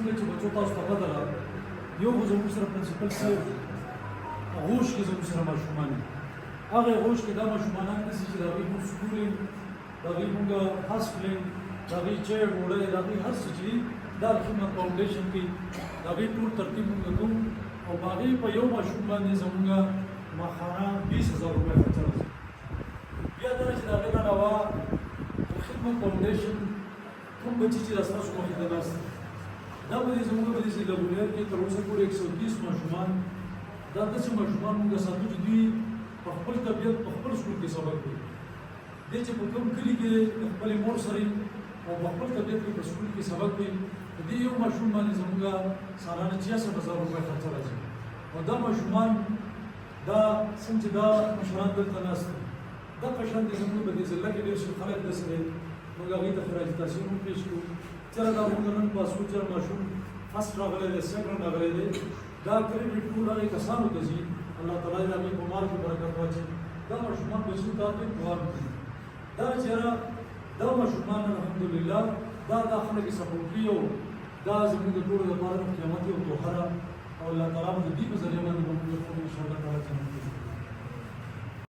څنګه چې بچو تاسو ته پته ده یو خو زموږ سره پرنسپل صاحب غوش کې زموږ سره ماشومان دي هغه غوش کې دا ماشومان داسې چې د هغوی مونږ سکولینګ د هغوی مونږ هاسپټلینګ د هغوی چای ډوډۍ د هغوی هر څه چې دي دا الخدمت فاونډیشن کې د هغوی ټول ترتیب مونږ کوو او په هغې په یو ماشوم باندې زمونږ ماهانه 20,000 روپۍ خرچه راځي بیا دا چې د هغې نه علاوه الخدمت فاونډیشن کوم بچي چې دا ستاسو مخې ته ناست دي دا به دې زموږ په دې سیلابونیر کې تر اوسه پورې 130 ماشومان دا داسې ماشومان موږ ساتو چې دوی په خپل طبیعت په خپل سکول کې سبق کوي دی چې په کوم کلي کې د خپلې مور سره او په خپل طبیعت کې په سکول کې سبق کوي د دې یو ماشوم باندې زموږ سالانه 66,000 روپۍ خرچه راځي او دا ماشومان دا څنګه چې دا مشران دلته ناست دي دا په شان دي زموږ په دې ضلع کې ډېر ښه خلک داسې دي موږ هغوی ته خراج تحسین هم پېښ کړو چېرې دا موږ نن پاسو چېرې ماشوم فرسټ راغلی دی سیکنډ راغلی دی دا کریډټ ټول هغې کسانو ته ځي الله تعالی دې هغوی په مال کې برکت واچوي دا ماشومان پیسو ته هغوی دوام کوي دا چېرې دا ماشومان الحمدلله دا خلک یې سپورټ کوي او دا زموږ د ټولو لپاره د قیامت یو توښه ده او الله تعالی به د دې په ذریعه باندې به موږ انشاءالله تعالی جنت کې